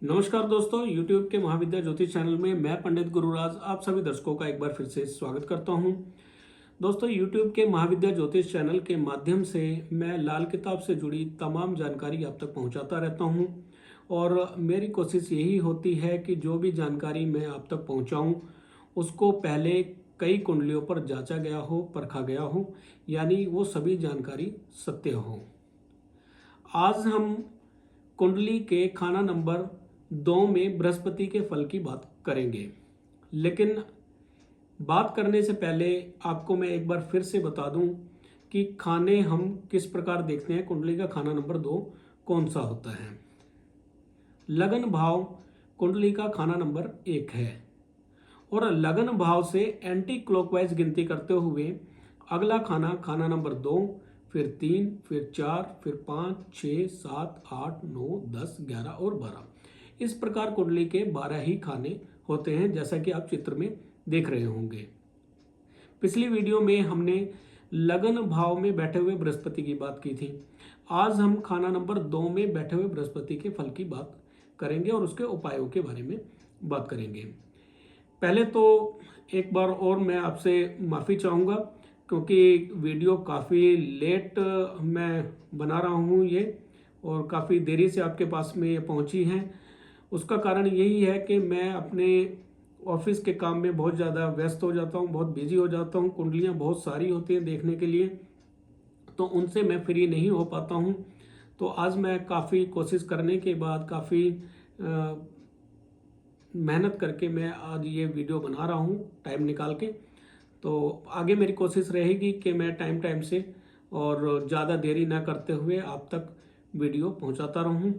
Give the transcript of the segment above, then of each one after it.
नमस्कार दोस्तों, YouTube के महाविद्या ज्योतिष चैनल में मैं पंडित गुरुराज आप सभी दर्शकों का एक बार फिर से स्वागत करता हूं। दोस्तों, YouTube के महाविद्या ज्योतिष चैनल के माध्यम से मैं लाल किताब से जुड़ी तमाम जानकारी आप तक पहुंचाता रहता हूं और मेरी कोशिश यही होती है कि जो भी जानकारी मैं आप तक पहुंचाऊं उसको पहले कई कुंडलियों पर जांचा गया हो, परखा गया हो, यानी वो सभी जानकारी सत्य हो। आज हम कुंडली के खाना नंबर 2 में बृहस्पति के फल की बात करेंगे। लेकिन बात करने से पहले आपको मैं एक बार फिर से बता दूं कि खाने हम किस प्रकार देखते हैं। कुंडली का खाना नंबर 2 कौन सा होता है। लगन भाव कुंडली का खाना नंबर 1 है और लगन भाव से एंटी क्लॉकवाइज गिनती करते हुए अगला खाना खाना नंबर 2, फिर 3, फिर 4, फिर 5, 6, 7, 8, 9, 10, 11 और 12। इस प्रकार कुंडली के 12 ही खाने होते हैं, जैसा कि आप चित्र में देख रहे होंगे। पिछली वीडियो में हमने लगन भाव में बैठे हुए बृहस्पति की बात की थी। आज हम खाना नंबर 2 में बैठे हुए बृहस्पति के फल की बात करेंगे और उसके उपायों के बारे में बात करेंगे। पहले तो एक बार और मैं आपसे माफ़ी चाहूँगा क्योंकि वीडियो काफ़ी लेट मैं बना रहा हूँ ये, और काफ़ी देरी से आपके पास में ये पहुँची हैं। उसका कारण यही है कि मैं अपने ऑफिस के काम में बहुत ज़्यादा व्यस्त हो जाता हूँ, बहुत बिजी हो जाता हूँ। कुंडलियाँ बहुत सारी होती हैं देखने के लिए, तो उनसे मैं फ्री नहीं हो पाता हूँ। तो आज मैं काफ़ी कोशिश करने के बाद काफ़ी मेहनत करके मैं आज ये वीडियो बना रहा हूँ टाइम निकाल के। तो आगे मेरी कोशिश रहेगी कि मैं टाइम टाइम से और ज़्यादा देरी ना करते हुए आप तक वीडियो पहुँचाता रहूँ।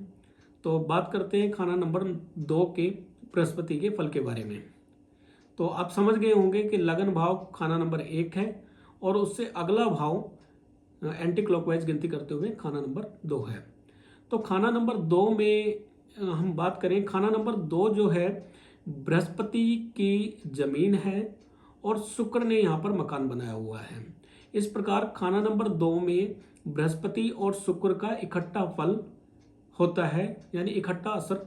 तो बात करते हैं खाना नंबर 2 के बृहस्पति के फल के बारे में। तो आप समझ गए होंगे कि लगन भाव खाना नंबर 1 है और उससे अगला भाव एंटी क्लॉकवाइज गिनती करते हुए खाना नंबर 2 है। तो खाना नंबर 2 में हम बात करें, खाना नंबर 2 जो है बृहस्पति की जमीन है और शुक्र ने यहाँ पर मकान बनाया हुआ है। इस प्रकार खाना नंबर 2 में बृहस्पति और शुक्र का इकट्ठा फल होता है, यानी इकट्ठा असर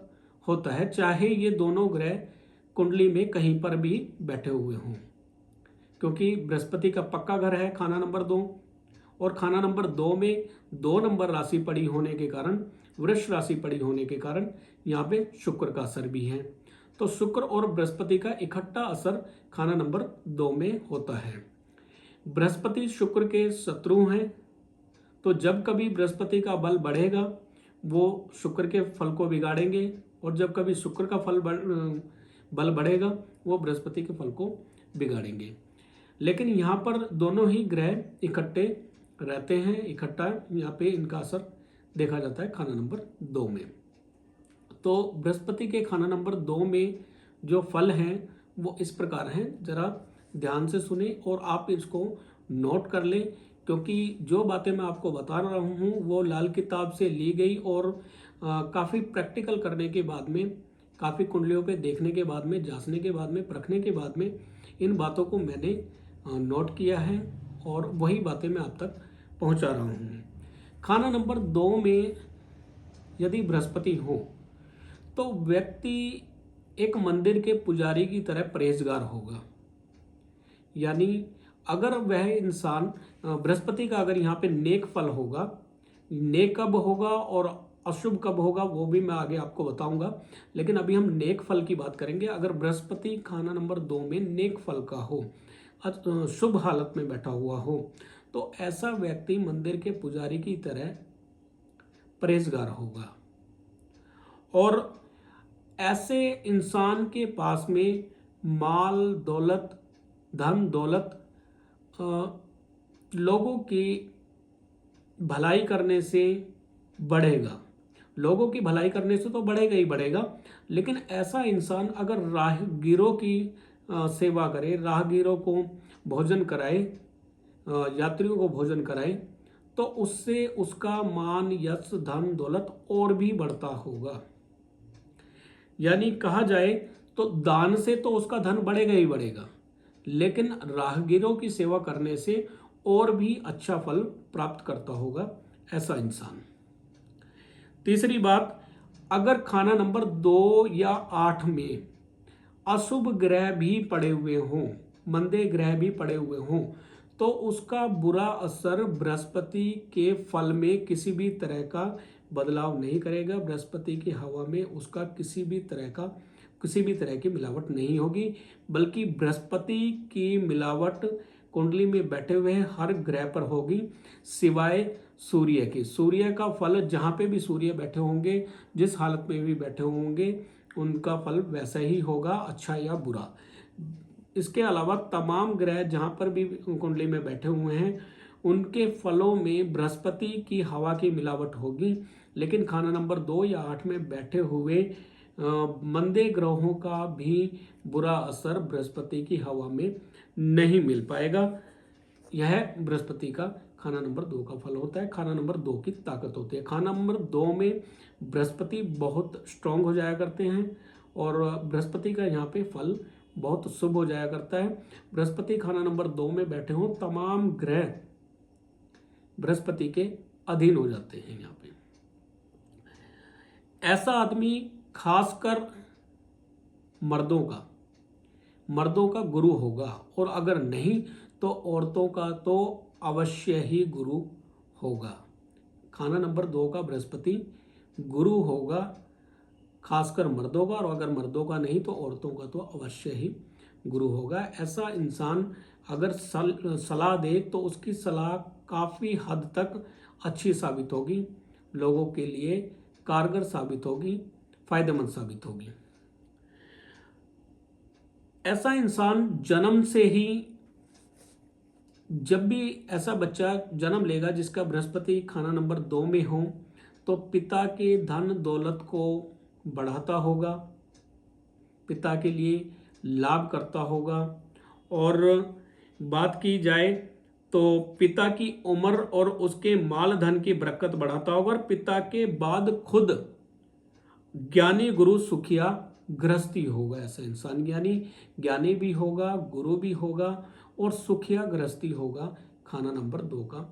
होता है, चाहे ये दोनों ग्रह कुंडली में कहीं पर भी बैठे हुए हों। क्योंकि बृहस्पति का पक्का घर है खाना नंबर 2 और खाना नंबर 2 में 2 नंबर राशि पड़ी होने के कारण, वृष राशि पड़ी होने के कारण यहाँ पे शुक्र का असर भी है। तो शुक्र और बृहस्पति का इकट्ठा असर खाना नंबर 2 में होता है। बृहस्पति शुक्र के शत्रु हैं, तो जब कभी बृहस्पति का बल बढ़ेगा वो शुक्र के फल को बिगाड़ेंगे, और जब कभी शुक्र का बल बढ़ेगा वो बृहस्पति के फल को बिगाड़ेंगे। लेकिन यहाँ पर दोनों ही ग्रह इकट्ठे रहते हैं, इकट्ठा यहाँ पे इनका असर देखा जाता है खाना नंबर 2 में। तो बृहस्पति के खाना नंबर 2 में जो फल हैं वो इस प्रकार हैं, जरा ध्यान से सुने और आप इसको नोट कर लें, क्योंकि जो बातें मैं आपको बता रहा हूँ वो लाल किताब से ली गई और काफ़ी प्रैक्टिकल करने के बाद में, काफ़ी कुंडलियों पे देखने के बाद में, जांचने के बाद में, परखने के बाद में इन बातों को मैंने नोट किया है और वही बातें मैं आप तक पहुंचा रहा हूँ। खाना नंबर 2 में यदि बृहस्पति हो तो व्यक्ति एक मंदिर के पुजारी की तरह परहेजगार होगा। यानी अगर वह इंसान, बृहस्पति का अगर यहाँ पे नेक फल होगा, नेक कब होगा और अशुभ कब होगा वो भी मैं आगे आपको बताऊंगा, लेकिन अभी हम नेक फल की बात करेंगे। अगर बृहस्पति खाना नंबर 2 में नेक फल का हो, शुभ हालत में बैठा हुआ हो, तो ऐसा व्यक्ति मंदिर के पुजारी की तरह परहेजगार होगा। और ऐसे इंसान के पास में माल दौलत, धन दौलत लोगों की भलाई करने से बढ़ेगा। लोगों की भलाई करने से तो बढ़ेगा ही बढ़ेगा, लेकिन ऐसा इंसान अगर राहगीरों की सेवा करे, राहगीरों को भोजन कराए, यात्रियों को भोजन कराए, तो उससे उसका मान, यश, धन दौलत और भी बढ़ता होगा। यानी कहा जाए तो दान से तो उसका धन बढ़ेगा ही बढ़ेगा, लेकिन राहगीरों की सेवा करने से और भी अच्छा फल प्राप्त करता होगा ऐसा इंसान। तीसरी बात, अगर खाना नंबर 2 या 8 में अशुभ ग्रह भी पड़े हुए हों, मंदे ग्रह भी पड़े हुए हों, तो उसका बुरा असर बृहस्पति के फल में किसी भी तरह का बदलाव नहीं करेगा। बृहस्पति की हवा में उसका किसी भी तरह की मिलावट नहीं होगी, बल्कि बृहस्पति की मिलावट कुंडली में बैठे हुए हर ग्रह पर होगी, सिवाय सूर्य के। सूर्य का फल जहाँ पे भी सूर्य बैठे होंगे, जिस हालत में भी बैठे होंगे, उनका फल वैसा ही होगा, अच्छा या बुरा। इसके अलावा तमाम ग्रह जहाँ पर भी कुंडली में बैठे हुए हैं, उनके फलों में बृहस्पति की हवा की मिलावट होगी, लेकिन खाना नंबर 2 या 8 में बैठे हुए मंदे ग्रहों का भी बुरा असर बृहस्पति की हवा में नहीं मिल पाएगा। यह बृहस्पति का खाना नंबर 2 का फल होता है। खाना नंबर 2 की ताकत होती है। खाना नंबर 2 में बृहस्पति बहुत स्ट्रांग हो जाया करते हैं और बृहस्पति का यहाँ पे फल बहुत शुभ हो जाया करता है। बृहस्पति खाना नंबर 2 में बैठे हों, तमाम ग्रह बृहस्पति के अधीन हो जाते हैं। यहाँ पे ऐसा आदमी खासकर मर्दों का गुरु होगा, और अगर नहीं तो औरतों का तो अवश्य ही गुरु होगा। खाना नंबर 2 का बृहस्पति गुरु होगा, खासकर मर्दों का, और अगर मर्दों का नहीं तो औरतों का तो अवश्य ही गुरु होगा। ऐसा इंसान अगर सलाह दे तो उसकी सलाह काफ़ी हद तक अच्छी साबित होगी, लोगों के लिए कारगर साबित होगी, फायदेमंद साबित होगी। ऐसा इंसान जन्म से ही, जब भी ऐसा बच्चा जन्म लेगा जिसका बृहस्पति खाना नंबर 2 में हो, तो पिता के धन दौलत को बढ़ाता होगा, पिता के लिए लाभ करता होगा। और बात की जाए तो पिता की उम्र और उसके माल धन की बरकत बढ़ाता होगा, और पिता के बाद खुद ज्ञानी गुरु सुखिया गृहस्थी होगा। ऐसा इंसान ज्ञानी भी होगा, गुरु भी होगा और सुखिया गृहस्थी होगा खाना नंबर 2 का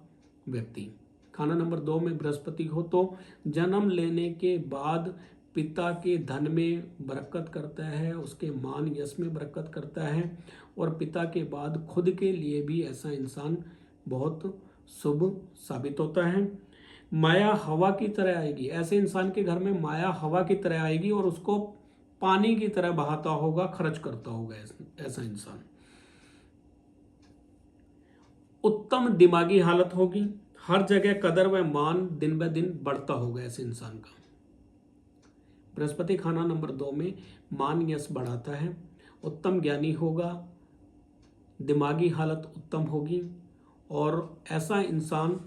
व्यक्ति। खाना नंबर 2 में बृहस्पति हो तो जन्म लेने के बाद पिता के धन में बरकत करता है, उसके मान यश में बरकत करता है, और पिता के बाद खुद के लिए भी ऐसा इंसान बहुत शुभ साबित होता है। माया हवा की तरह आएगी, ऐसे इंसान के घर में माया हवा की तरह आएगी और उसको पानी की तरह बहाता होगा, खर्च करता होगा ऐसा इंसान। उत्तम दिमागी हालत होगी, हर जगह कदर व मान दिन ब दिन बढ़ता होगा ऐसे इंसान का। बृहस्पति खाना नंबर 2 में मान यश बढ़ाता है, उत्तम ज्ञानी होगा, दिमागी हालत उत्तम होगी, और ऐसा इंसान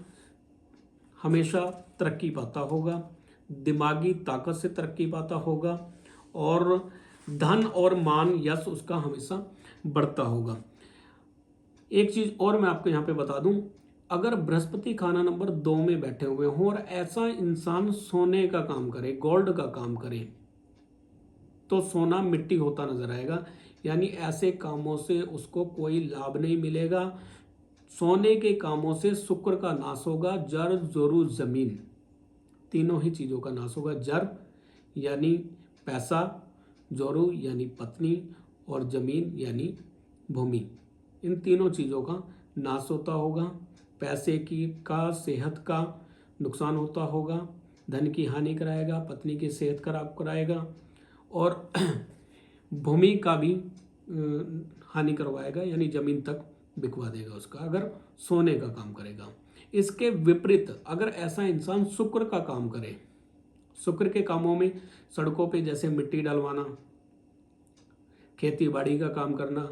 हमेशा तरक्की पाता होगा, दिमागी ताकत से तरक्की पाता होगा, और धन और मान यश उसका हमेशा बढ़ता होगा। एक चीज़ और मैं आपको यहाँ पे बता दूं, अगर बृहस्पति खाना नंबर 2 में बैठे हुए हों और ऐसा इंसान सोने का काम करे, गोल्ड का काम करे, तो सोना मिट्टी होता नजर आएगा, यानी ऐसे कामों से उसको कोई लाभ नहीं मिलेगा। सोने के कामों से शुक्र का नाश होगा, जर जोरू जमीन, तीनों ही चीज़ों का नाश होगा। जर यानी पैसा, जोरू यानी पत्नी, और जमीन यानी भूमि, इन तीनों चीज़ों का नाश होता होगा। पैसे का सेहत का नुकसान होता होगा, धन की हानि कराएगा, पत्नी की सेहत खराब कराएगा, और भूमि का भी हानि करवाएगा, यानी जमीन तक बिकवा देगा उसका, अगर सोने का काम करेगा। इसके विपरीत अगर ऐसा इंसान शुक्र का काम करे, शुक्र के कामों में सड़कों पे जैसे मिट्टी डलवाना, खेती बाड़ी का काम करना,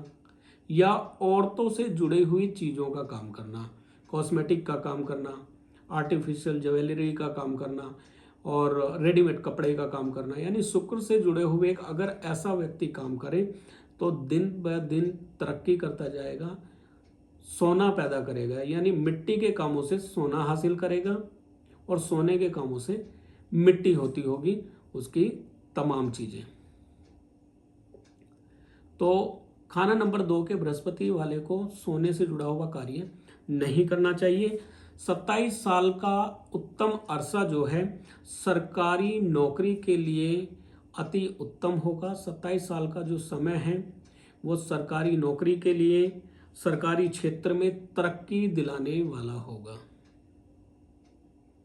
या औरतों से जुड़ी हुई चीज़ों का काम करना, कॉस्मेटिक का काम करना, आर्टिफिशियल ज्वेलरी का काम करना, और रेडीमेड कपड़े का काम करना, यानी शुक्र से जुड़े हुए एक अगर ऐसा व्यक्ति काम करे तो दिन ब दिन तरक्की करता जाएगा, सोना पैदा करेगा, यानी मिट्टी के कामों से सोना हासिल करेगा, और सोने के कामों से मिट्टी होती होगी उसकी तमाम चीज़ें। तो खाना नंबर 2 के बृहस्पति वाले को सोने से जुड़ा हुआ कार्य नहीं करना चाहिए। 27 साल का उत्तम अरसा जो है सरकारी नौकरी के लिए अति उत्तम होगा। 27 साल का जो समय है वो सरकारी नौकरी के लिए, सरकारी क्षेत्र में तरक्की दिलाने वाला होगा।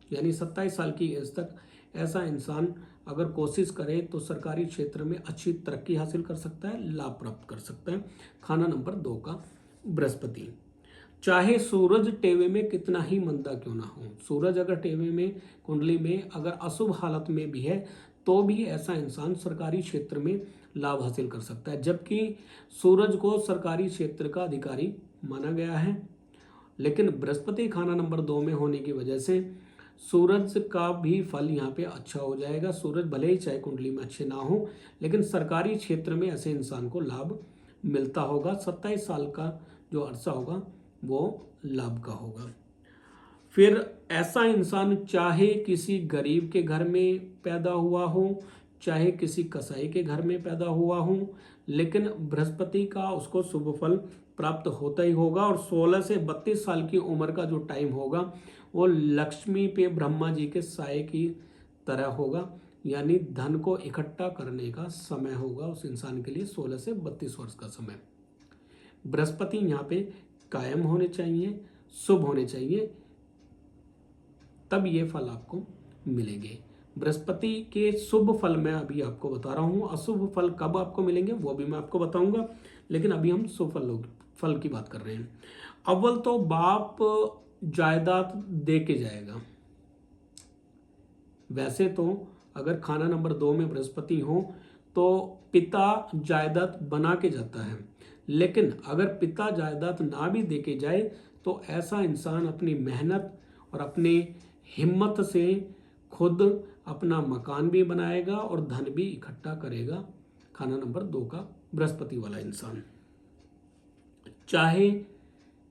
यानी 27 साल की एज तक ऐसा इंसान अगर कोशिश करे तो सरकारी क्षेत्र में अच्छी तरक्की हासिल कर सकता है, लाभ प्राप्त कर सकता है। खाना नंबर 2 का बृहस्पति। चाहे सूरज टेवे में कितना ही मंदा क्यों ना हो, सूरज अगर टेवे में, कुंडली में अगर अशुभ हालत में भी है तो भी ऐसा इंसान सरकारी क्षेत्र में लाभ हासिल कर सकता है, जबकि सूरज को सरकारी क्षेत्र का अधिकारी माना गया है। लेकिन बृहस्पति खाना नंबर 2 में होने की वजह से सूरज का भी फल यहाँ पे अच्छा हो जाएगा। सूरज भले ही चाहे कुंडली में अच्छे ना हो, लेकिन सरकारी क्षेत्र में ऐसे इंसान को लाभ मिलता होगा। 27 साल का जो अरसा होगा वो लाभ का होगा। फिर ऐसा इंसान चाहे किसी गरीब के घर में पैदा हुआ हो, चाहे किसी कसाई के घर में पैदा हुआ हो, लेकिन बृहस्पति का उसको शुभ फल प्राप्त होता ही होगा। और 16 से 32 साल की उम्र का जो टाइम होगा वो लक्ष्मी पे ब्रह्मा जी के साए की तरह होगा, यानी धन को इकट्ठा करने का समय होगा उस इंसान के लिए। 16 से 32 वर्ष का समय बृहस्पति यहाँ पे कायम होने चाहिए, शुभ होने चाहिए, तब ये फल आपको मिलेंगे। बृहस्पति के शुभ फल मैं अभी आपको बता रहा हूँ, अशुभ फल कब आपको मिलेंगे वो भी मैं आपको बताऊंगा, लेकिन अभी हम शुभ फल की बात कर रहे हैं। अव्वल तो बाप जायदाद दे के जाएगा। वैसे तो अगर खाना नंबर 2 में बृहस्पति हो तो पिता जायदाद बना के जाता है, लेकिन अगर पिता जायदाद ना भी दे के जाए तो ऐसा इंसान अपनी मेहनत और अपने हिम्मत से खुद अपना मकान भी बनाएगा और धन भी इकट्ठा करेगा। खाना नंबर 2 का बृहस्पति वाला इंसान। चाहे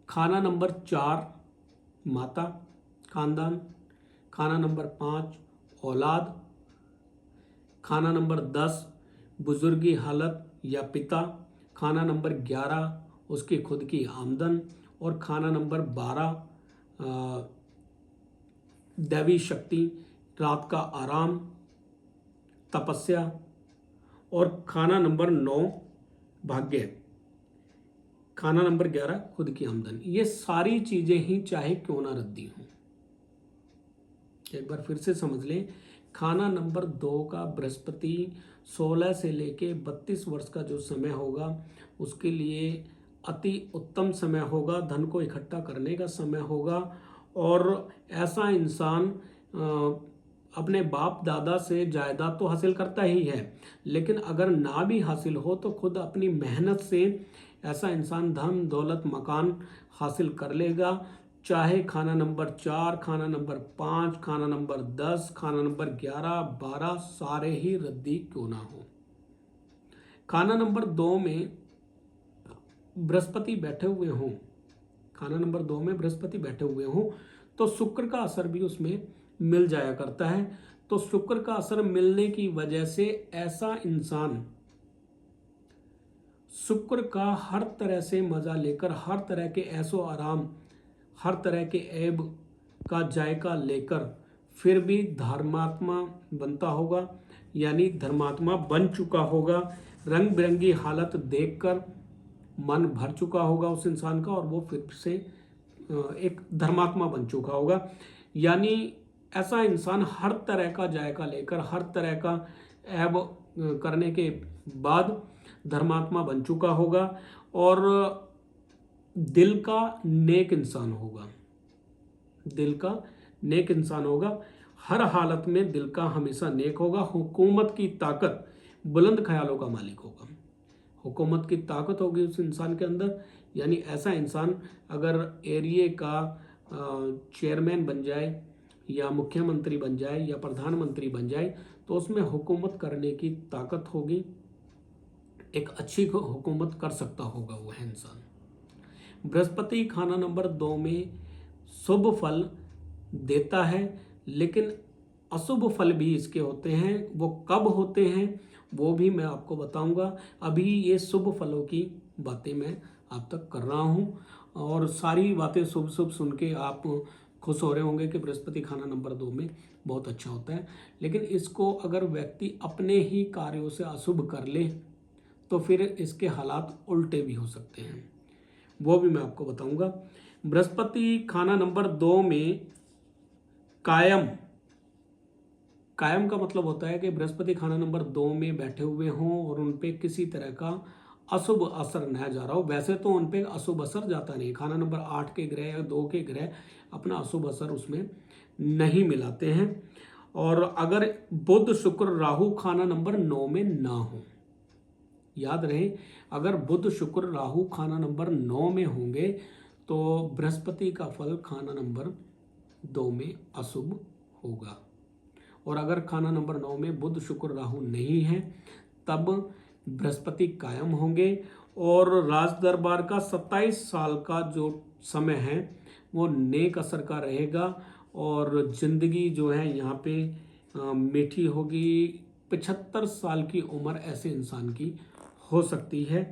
खाना नंबर 4 माता, खानदान, खाना नंबर 5 औलाद, खाना नंबर 10 बुजुर्गी हालत या पिता, खाना नंबर 11 उसकी खुद की आमदन, और खाना नंबर 12 दैवी शक्ति, रात का आराम, तपस्या, और खाना नंबर 9 भाग्य, खाना नंबर 11 खुद की आमदन। ये सारी चीजें ही चाहे क्यों ना रद्दी हों। एक बार फिर से समझ लें, खाना नंबर 2 का बृहस्पति 16 से लेके 32 वर्ष का जो समय होगा उसके लिए अति उत्तम समय होगा, धन को इकट्ठा करने का समय होगा। और ऐसा इंसान अपने बाप दादा से जायदाद तो हासिल करता ही है, लेकिन अगर ना भी हासिल हो तो खुद अपनी मेहनत से ऐसा इंसान धन दौलत मकान हासिल कर लेगा। चाहे खाना नंबर 4, खाना नंबर 5, खाना नंबर 10, खाना नंबर 11, 12 सारे ही रद्दी क्यों ना हो। खाना नंबर 2 में बृहस्पति बैठे हुए हों, खाना नंबर 2 में बृहस्पति बैठे हुए हों तो शुक्र का असर भी उसमें मिल जाया करता है। तो शुक्र का असर मिलने की वजह से ऐसा इंसान शुक्र का हर तरह से मजा लेकर, हर तरह के ऐशो आराम, हर तरह के ऐब का जायका लेकर फिर भी धर्मात्मा बनता होगा, यानी धर्मात्मा बन चुका होगा। रंग बिरंगी हालत देखकर मन भर चुका होगा उस इंसान का और वो फिर से एक धर्मात्मा बन चुका होगा। यानी ऐसा इंसान हर तरह का जायका लेकर, हर तरह का ऐब करने के बाद धर्मात्मा बन चुका होगा और दिल का नेक इंसान होगा। दिल का नेक इंसान होगा, हर हालत में दिल का हमेशा नेक होगा। हुकूमत की ताकत, बुलंद ख्यालों का मालिक होगा। हुकूमत की ताकत होगी उस इंसान के अंदर, यानी ऐसा इंसान अगर एरिया का चेयरमैन बन जाए या मुख्यमंत्री बन जाए या प्रधानमंत्री बन जाए तो उसमें हुकूमत करने की ताकत होगी, एक अच्छी हुकूमत कर सकता होगा वह इंसान। बृहस्पति खाना नंबर 2 में शुभ फल देता है, लेकिन अशुभ फल भी इसके होते हैं। वो कब होते हैं वो भी मैं आपको बताऊंगा। अभी ये शुभ फलों की बातें मैं आप तक कर रहा हूं और सारी बातें शुभ शुभ सुन के आप खुश हो रहे होंगे कि बृहस्पति खाना नंबर 2 में बहुत अच्छा होता है। लेकिन इसको अगर व्यक्ति अपने ही कार्यों से अशुभ कर ले तो फिर इसके हालात उल्टे भी हो सकते हैं, वो भी मैं आपको बताऊंगा। बृहस्पति खाना नंबर 2 में कायम, कायम का मतलब होता है कि बृहस्पति खाना नंबर 2 में बैठे हुए हों और उन पे किसी तरह का अशुभ असर न जा रहा हो। वैसे तो उन पे अशुभ असर जाता नहीं, खाना नंबर 8 के ग्रह या 2 के ग्रह अपना अशुभ असर उसमें नहीं मिलाते हैं। और अगर बुध शुक्र राहु खाना नंबर 9 में ना हो, याद रहे, अगर बुध शुक्र राहु खाना नंबर 9 में होंगे तो बृहस्पति का फल खाना नंबर 2 में अशुभ होगा। और अगर खाना नंबर 9 में बुध शुक्र राहु नहीं है तब बृहस्पति कायम होंगे और राज दरबार का 27 साल का जो समय है वो नेक असर का रहेगा और जिंदगी जो है यहाँ पे मीठी होगी। 75 साल की उम्र ऐसे इंसान की हो सकती है।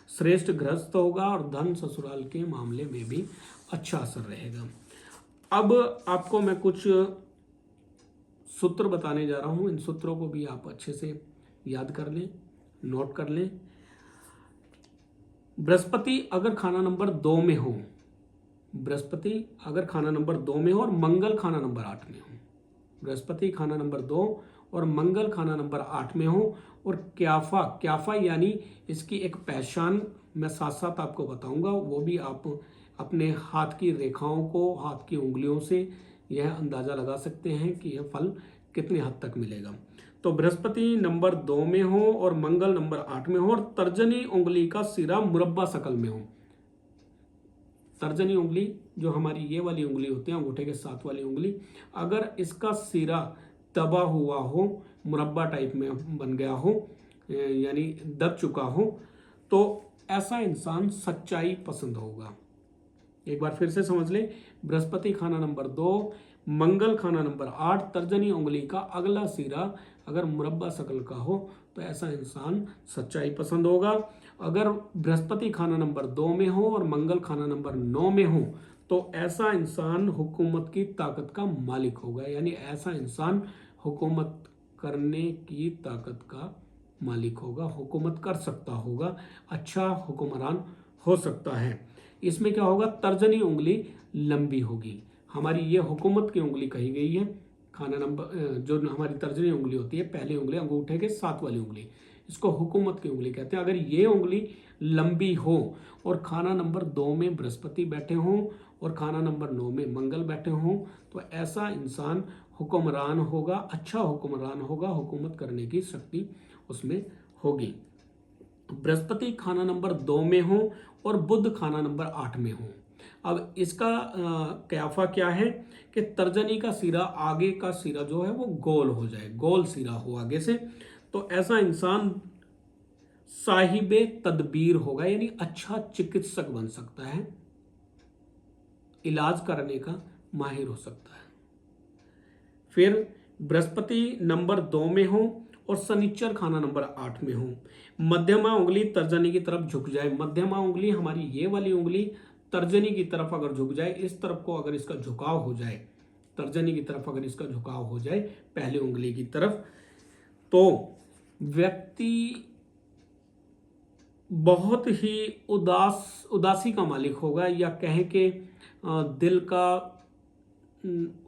श्रेष्ठ गृहस्थ होगा और धन ससुराल के मामले में भी अच्छा असर रहेगा। अब आपको मैं कुछ सूत्र बताने जा रहा हूं, इन सूत्रों को भी आप अच्छे से याद कर लें, नोट कर लें। बृहस्पति अगर खाना नंबर 2 में हो, बृहस्पति अगर खाना नंबर 2 में हो और मंगल खाना नंबर 8 में हो, बृहस्पति खाना नंबर 2 और मंगल खाना नंबर 8 में हो और क्याफा, क्याफा यानी इसकी एक पहचान मैं साथ साथ आपको बताऊंगा, वो भी आप अपने हाथ की रेखाओं को, हाथ की उंगलियों से यह अंदाजा लगा सकते हैं कि यह फल कितने हद तक मिलेगा। तो बृहस्पति नंबर 2 में हो और मंगल नंबर 8 में हो और तर्जनी उंगली का सिरा मुरब्बा शकल में हो। तर्जनी उंगली जो हमारी ये वाली उंगली होती है, अंगूठे के साथ वाली उंगली, अगर इसका सिरा दबा हुआ हो, मुरब्बा टाइप में बन गया हो, यानी दब चुका हो, तो ऐसा इंसान सच्चाई पसंद होगा। एक बार फिर से समझ लें, बृहस्पति खाना नंबर 2, मंगल खाना नंबर 8, तर्जनी उंगली का अगला सिरा अगर मुरब्बा शकल का हो तो ऐसा इंसान सच्चाई पसंद होगा। अगर बृहस्पति खाना नंबर 2 में हो और मंगल खाना नंबर 9 में हो तो ऐसा इंसान हुकूमत की ताकत का मालिक होगा, यानी ऐसा इंसान हुकूमत करने की ताकत का मालिक होगा, हुकूमत कर सकता होगा, अच्छा हुक्मरान हो सकता है। इसमें क्या होगा, तर्जनी उंगली लंबी होगी। हमारी ये हुकूमत की उंगली कही गई है। खाना नंबर जो हमारी तर्जनी उंगली होती है, पहली उंगली अंगूठे के साथ वाली उंगली, इसको हुकूमत की उंगली कहते हैं। अगर ये उंगली लंबी हो और खाना नंबर 2 में बृहस्पति बैठे हों और खाना नंबर 9 में मंगल बैठे हों तो ऐसा इंसान हुक्मरान होगा, अच्छा हुक्मरान होगा, हुकूमत करने की शक्ति उसमें होगी। बृहस्पति खाना नंबर 2 में हो और बुध खाना नंबर 8 में हो। अब इसका क्याफा क्या है कि तर्जनी का सिरा, आगे का सिरा जो है वो गोल हो जाए, गोल सिरा हो आगे से, तो ऐसा इंसान साहिबे तदबीर होगा, यानी अच्छा चिकित्सक बन सकता है, इलाज करने का माहिर हो सकता है। फिर बृहस्पति नंबर 2 में हो और शनिचर खाना नंबर 8 में हो। मध्यमा उंगली तर्जनी की तरफ झुक जाए, मध्यमा उंगली हमारी ये वाली उंगली तर्जनी की तरफ अगर झुक जाए, इस तरफ को अगर इसका झुकाव हो जाए, तर्जनी की तरफ अगर इसका झुकाव हो जाए पहली उंगली की तरफ, तो व्यक्ति बहुत ही उदासी का मालिक होगा, या कहें कि दिल का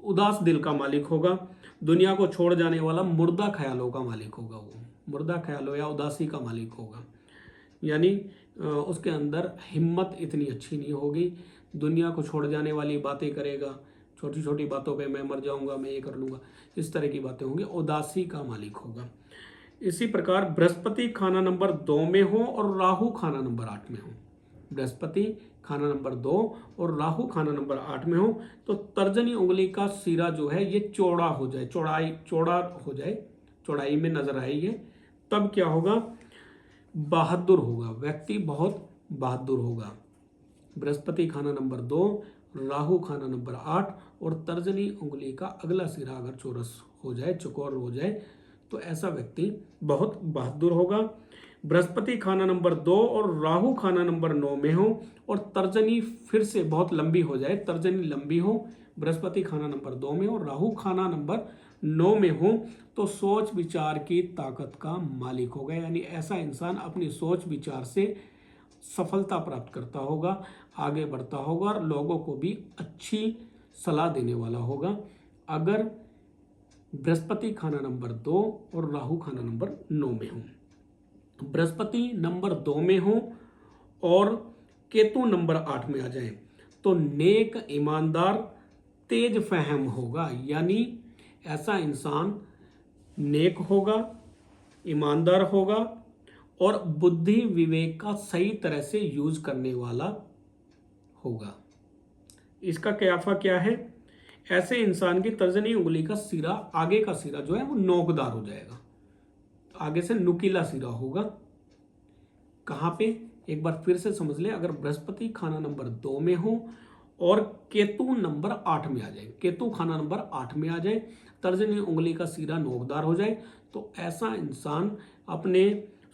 उदास दिल का मालिक होगा, दुनिया को छोड़ जाने वाला मुर्दा ख्यालों का मालिक होगा, वो मुर्दा ख्यालों या उदासी का मालिक होगा, यानी उसके अंदर हिम्मत इतनी अच्छी नहीं होगी, दुनिया को छोड़ जाने वाली बातें करेगा, छोटी छोटी बातों पे मैं मर जाऊंगा, मैं ये कर लूंगा, इस तरह की बातें होंगी, उदासी का मालिक होगा। इसी प्रकार बृहस्पति खाना नंबर 2 में हो और राहु खाना नंबर 8 में हो, बृहस्पति खाना नंबर 2 और राहु खाना नंबर 8 में हो तो तर्जनी उंगली का सिरा जो है ये चौड़ा हो जाए, चौड़ा हो जाए, चौड़ाई में नजर आए ये, तब क्या होगा, बहादुर होगा, व्यक्ति बहुत बहादुर होगा। बृहस्पति खाना नंबर 2, राहु खाना नंबर 8 और तर्जनी उंगली का अगला सिरा अगर चौरस हो जाए, चौकोर हो जाए, तो ऐसा व्यक्ति बहुत बहादुर होगा। बृहस्पति खाना नंबर 2 और राहु खाना नंबर 9 में हो और तर्जनी फिर से बहुत लंबी हो जाए, तर्जनी लंबी हो, बृहस्पति खाना नंबर 2 में हो, राहु खाना नंबर 9 में हो, तो सोच विचार की ताकत का मालिक होगा। यानी ऐसा इंसान अपनी सोच विचार से सफलता प्राप्त करता होगा, आगे बढ़ता होगा और लोगों को भी अच्छी सलाह देने वाला होगा। अगर बृहस्पति खाना नंबर 2 और राहु खाना नंबर 9 में हो, बृहस्पति नंबर 2 में हो और केतु नंबर 8 में आ जाए, तो नेक, ईमानदार, तेज फहम होगा। यानी ऐसा इंसान नेक होगा, ईमानदार होगा और बुद्धि विवेक का सही तरह से यूज करने वाला होगा। इसका क्याफा क्या है? ऐसे इंसान की तर्जनी उंगली का सिरा, आगे का सिरा जो है वो नोकदार हो जाएगा, आगे से नुकीला सिरा होगा। कहाँ पे? एक बार फिर से समझ लें। अगर बृहस्पति खाना नंबर 2 में हो और केतु नंबर 8 में आ जाए, केतु खाना नंबर 8 में आ जाए, तर्जनी उंगली का सिरा नोकदार हो जाए, तो ऐसा इंसान अपने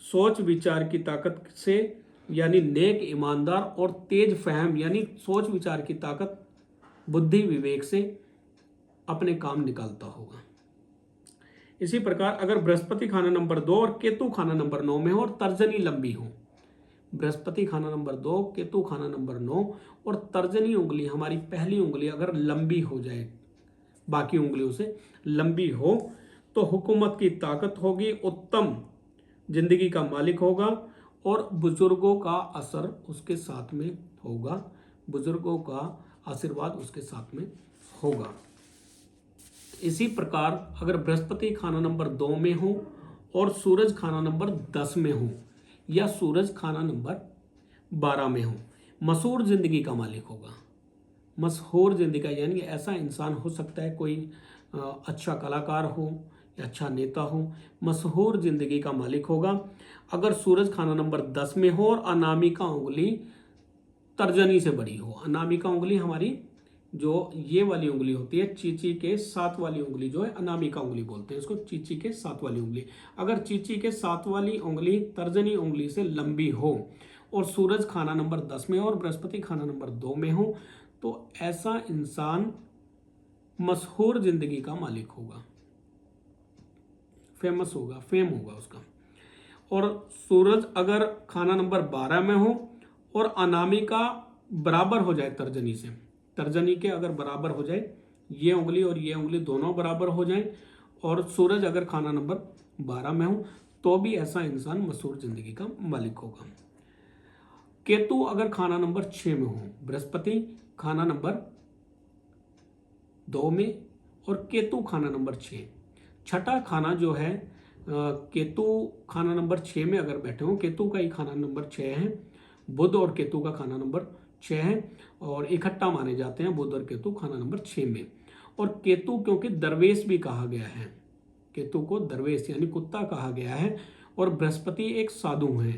सोच विचार की ताकत से, यानी नेक, ईमानदार और तेज फहम, यानी सोच विचार की ताकत, बुद्धि विवेक से अपने काम निकालता होगा। इसी प्रकार अगर बृहस्पति खाना नंबर 2 और केतु खाना नंबर 9 में हो और तर्जनी लंबी हो, बृहस्पति खाना नंबर 2, केतु खाना नंबर 9 और तर्जनी उंगली, हमारी पहली उंगली अगर लंबी हो जाए, बाकी उंगलियों से लंबी हो, तो हुकूमत की ताकत होगी, उत्तम जिंदगी का मालिक होगा और बुजुर्गों का असर उसके साथ में होगा, बुजुर्गों का आशीर्वाद उसके साथ में होगा। इसी प्रकार अगर बृहस्पति खाना नंबर 2 में हो और सूरज खाना नंबर 10 में हो या सूरज खाना नंबर 12 में हो, मशहूर जिंदगी का मालिक होगा। मशहूर जिंदगी का यानी ऐसा इंसान हो सकता है कोई अच्छा कलाकार हो या अच्छा नेता हो, मशहूर जिंदगी का मालिक होगा। अगर सूरज खाना नंबर 10 में हो और अनामिका उंगली तर्जनी से बड़ी हो, अनामिका उंगली हमारी जो ये वाली उंगली होती है, चीची के साथ वाली उंगली जो है अनामिका उंगली बोलते हैं इसको, चीची के साथ वाली उंगली। अगर चीची के साथ वाली उंगली तर्जनी उंगली से लंबी हो और सूरज खाना नंबर 10 में हो और बृहस्पति खाना नंबर 2 में हो, तो ऐसा इंसान मशहूर जिंदगी का मालिक होगा, फेमस होगा, फेम होगा उसका। और सूरज अगर खाना नंबर 12 में हो और अनामिका बराबर हो जाए तर्जनी से, तर्जनी के अगर बराबर हो जाए, ये उंगली और ये उंगली दोनों बराबर हो जाए, और सूरज अगर खाना नंबर 12 में हो, तो भी ऐसा इंसान मशहूर जिंदगी का मालिक होगा। केतु अगर खाना नंबर 6 में हो, बृहस्पति खाना नंबर 2 में और केतु खाना नंबर 6, छठा खाना जो है केतु खाना नंबर 6 में अगर बैठे हो, केतु का ही खाना नंबर 6 है, बुध और केतु का खाना नंबर 6 है और इकट्ठा माने जाते हैं बुध और केतु खाना नंबर 6 में। और केतु क्योंकि दरवेश भी कहा गया है, केतु को दरवेश यानी कुत्ता कहा गया है, और बृहस्पति एक साधु है,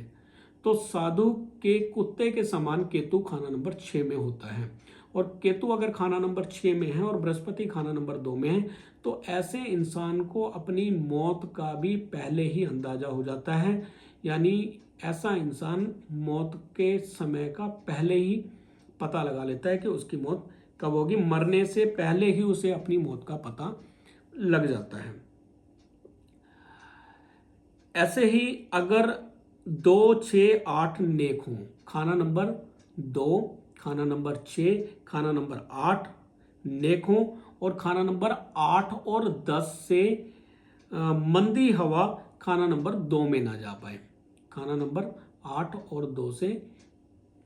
तो साधु के कुत्ते के समान केतु खाना नंबर 6 में होता है। और केतु अगर खाना नंबर 6 में है और बृहस्पति खाना नंबर 2 में है, तो ऐसे इंसान को अपनी मौत का भी पहले ही अंदाजा हो जाता है। यानी ऐसा इंसान मौत के समय का पहले ही पता लगा लेता है कि उसकी मौत कब होगी, मरने से पहले ही उसे अपनी मौत का पता लग जाता है। ऐसे ही अगर 2, 6, 8 नेक हो, खाना नंबर 2, खाना नंबर 6, खाना नंबर 8 नेक हो और खाना नंबर 8 और 10 से मंदी हवा खाना नंबर 2 में ना जा पाए, खाना नंबर 8 और 2 से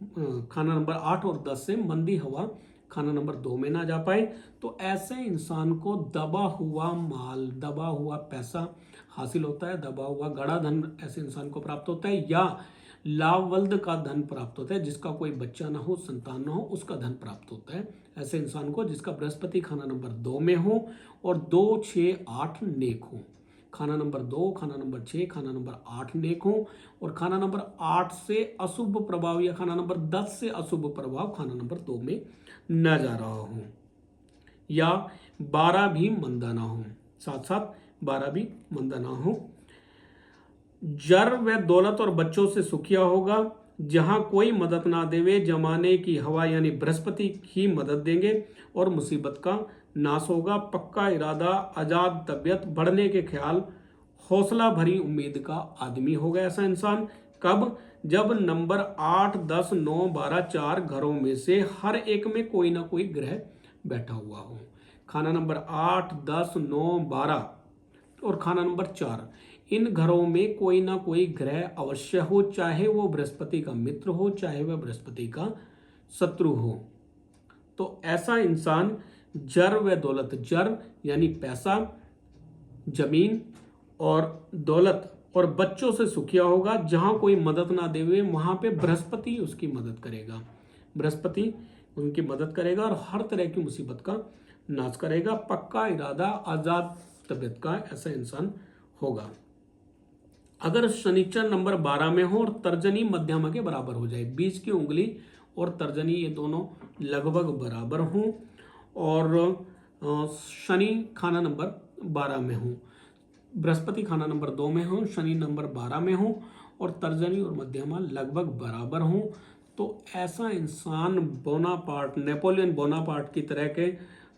खाना नंबर 8 और 10 से मंदी हवा खाना नंबर 2 में ना जा पाए, तो ऐसे इंसान को दबा हुआ माल, दबा हुआ पैसा हासिल होता है, दबा हुआ गड़ा धन ऐसे इंसान को प्राप्त होता है, या लावल्द का धन प्राप्त होता है, जिसका कोई बच्चा ना हो, संतान ना हो, उसका धन प्राप्त होता है ऐसे इंसान को जिसका बृहस्पति खाना नंबर 2 में हो और 2, 6, 8 नेक हो। खाना नंबर 2, खाना नंबर 6, खाना नंबर 8 नेक हो और खाना नंबर 8 से अशुभ प्रभाव या खाना नंबर 10 से अशुभ प्रभाव खाना नंबर 2 में न जा रहा हो, या 12 भी मंदा ना हो, साथ साथ 12 भी मंदा ना हो। जर व दौलत और बच्चों से सुखिया होगा, जहां कोई मदद ना देवे, जमाने की हवा यानी बृहस्पति ही मदद देंगे और मुसीबत का नाश होगा। पक्का इरादा, आजाद तबीयत, बढ़ने के ख्याल, हौसला भरी उम्मीद का आदमी होगा ऐसा इंसान। कब? जब नंबर 8, 10, 9, 12, 4 घरों में से हर एक में कोई ना कोई ग्रह बैठा हुआ हो। खाना नंबर 8, 10, 9, 12 और खाना नंबर 4, इन घरों में कोई ना कोई ग्रह अवश्य हो, चाहे वो बृहस्पति का मित्र हो, चाहे वह बृहस्पति का शत्रु हो। तो ऐसा इंसान जर व दौलत, जर यानी पैसा, जमीन और दौलत और बच्चों से सुखिया होगा। जहां कोई मदद ना देवे वहां पे बृहस्पति उसकी मदद करेगा, बृहस्पति उनकी मदद करेगा और हर तरह की मुसीबत का नाश करेगा। पक्का इरादा, आजाद तबीयत का ऐसा इंसान होगा। अगर शनिचर नंबर 12 में हो और तर्जनी मध्यमा के बराबर हो जाए, बीच की उंगली और तर्जनी ये दोनों लगभग बराबर हों और शनि खाना नंबर 12 में हो, बृहस्पति खाना नंबर 2 में हो, शनि नंबर 12 में हो और तर्जनी और मध्यमा लगभग बराबर हों, तो ऐसा इंसान बोनापार्ट, नेपोलियन बोनापार्ट की तरह के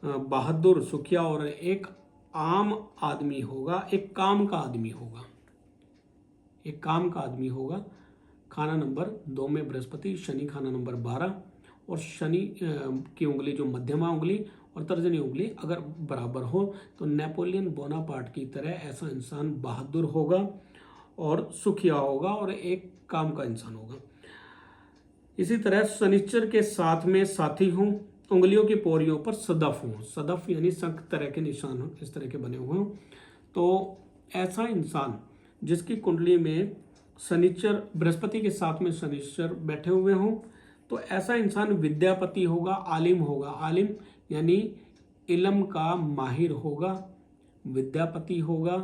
बहादुर, सुखिया और एक आम आदमी होगा, एक काम का आदमी होगा, एक काम का आदमी होगा। खाना नंबर 2 में बृहस्पति, शनि खाना नंबर 12 और शनि की उंगली जो मध्यमा उंगली और तर्जनी उंगली अगर बराबर हो तो नेपोलियन बोनापार्ट की तरह ऐसा इंसान बहादुर होगा और सुखिया होगा और एक काम का इंसान होगा। इसी तरह शनिचर के साथ में साथी हों, उंगलियों की पोरियों पर सदफ हों, सदफ यानी शंख तरह के निशान हो, इस तरह के बने हुए हों, तो ऐसा इंसान जिसकी कुंडली में शनिचर, बृहस्पति के साथ में शनिचर बैठे हुए हों, तो ऐसा इंसान विद्यापति होगा, आलिम होगा। आलिम यानी इल्म का माहिर होगा, विद्यापति होगा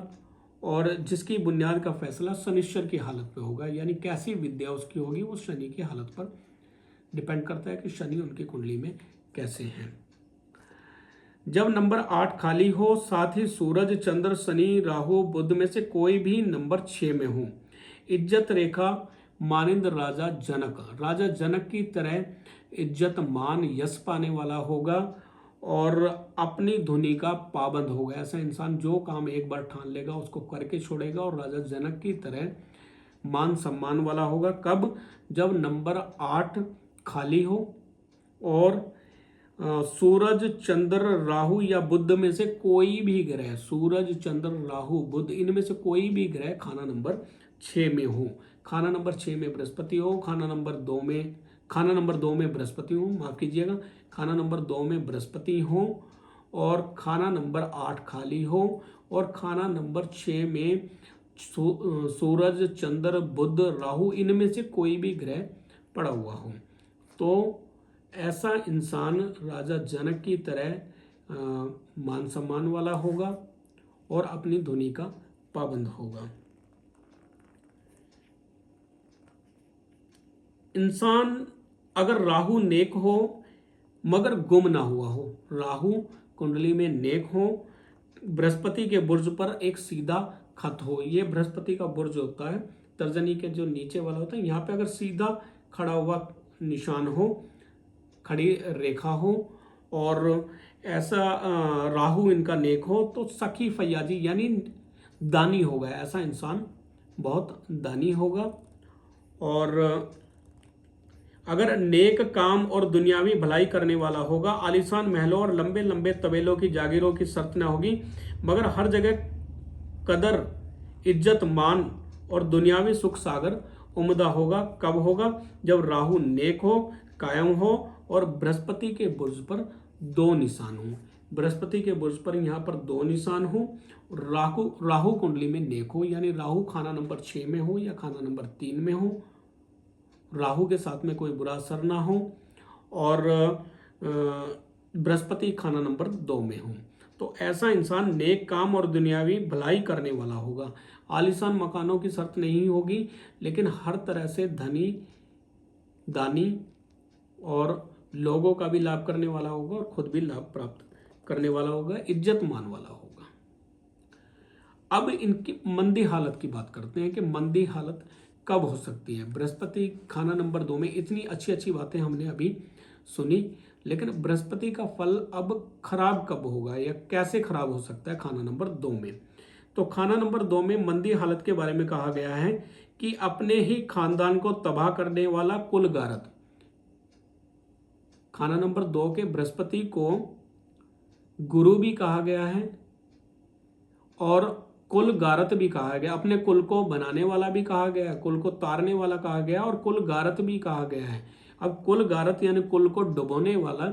और जिसकी बुनियाद का फैसला शनिश्चर की हालत पे होगा, यानी कैसी विद्या उसकी होगी वो शनि की हालत पर डिपेंड करता है कि शनि उनकी कुंडली में कैसे हैं। जब नंबर 8 खाली हो, साथ ही सूरज, चंद्र, शनि, राहु, बुध में से कोई भी नंबर 6 में हो, इज्जत रेखा मानिंद राजा जनक की तरह इज्जत, मान, यश पाने वाला होगा और अपनी धुनी का पाबंद होगा। ऐसा इंसान जो काम एक बार ठान लेगा उसको करके छोड़ेगा और राजा जनक की तरह मान सम्मान वाला होगा। कब? जब नंबर 8 खाली हो और सूरज, चंद्र, राहु या बुध में से कोई भी ग्रह, सूरज, चंद्र, राहु, बुध, इनमें से कोई भी ग्रह खाना नंबर 6 में हो। खाना नंबर 6 में बृहस्पति हो, खाना नंबर 2 में बृहस्पति हो, माफ कीजिएगा, खाना नंबर 2 में बृहस्पति हो और खाना नंबर 8 खाली हो और खाना नंबर 6 में सूरज, चंद्र, बुध, राहु, इनमें से कोई भी ग्रह पड़ा हुआ हो, तो ऐसा इंसान राजा जनक की तरह मान सम्मान वाला होगा और अपनी धुनी का पाबंद होगा। इंसान अगर राहु नेक हो मगर गुम ना हुआ हो, राहु कुंडली में नेक हो, बृहस्पति के बुर्ज पर एक सीधा खत हो, ये बृहस्पति का बुर्ज होता है, तर्जनी के जो नीचे वाला होता है, यहाँ पे अगर सीधा खड़ा हुआ निशान हो, खड़ी रेखा हो और ऐसा राहु इनका नेक हो, तो सखी फैयाजी यानी दानी होगा, ऐसा इंसान बहुत दानी होगा। और अगर नेक काम और दुनियावी भलाई करने वाला होगा, आलीशान महलों और लंबे लंबे तबेलों की जागीरों की शर्त न होगी, मगर हर जगह कदर, इज्जत, मान और दुनियावी सुख सागर उम्दा होगा। कब होगा? जब राहु नेक हो, कायम हो और बृहस्पति के बुर्ज पर 2 निशान हो, बृहस्पति के बुर्ज पर यहाँ पर 2 निशान हो, राहु कुंडली में नेक हो, यानी राहु खाना नंबर 6 में हो या खाना नंबर 3 में हो, राहु के साथ में कोई बुरा असर ना हो और बृहस्पति खाना नंबर 2 में हो, तो ऐसा इंसान नेक काम और दुनियावी भलाई करने वाला होगा। आलीशान मकानों की शर्त नहीं होगी, लेकिन हर तरह से धनी, दानी और लोगों का भी लाभ करने वाला होगा और खुद भी लाभ प्राप्त करने वाला होगा, इज्जत मान वाला होगा। अब इनकी मंदी हालत की बात करते हैं कि मंदी हालत कब हो सकती है। बृहस्पति खाना नंबर 2 में, इतनी अच्छी अच्छी बातें हमने अभी सुनी, लेकिन बृहस्पति का फल अब खराब कब होगा या कैसे खराब हो सकता है खाना नंबर 2 में। तो खाना नंबर 2 में मंदी हालत के बारे में कहा गया है कि अपने ही खानदान को तबाह करने वाला कुल गारत। खाना नंबर 2 के बृहस्पति को गुरु भी कहा गया है और कुल गारत भी कहा गया, अपने कुल को बनाने वाला भी कहा गया, कुल को तारने वाला कहा गया और कुल गारत भी कहा गया है। अब कुल गारत यानी कुल को डुबोने वाला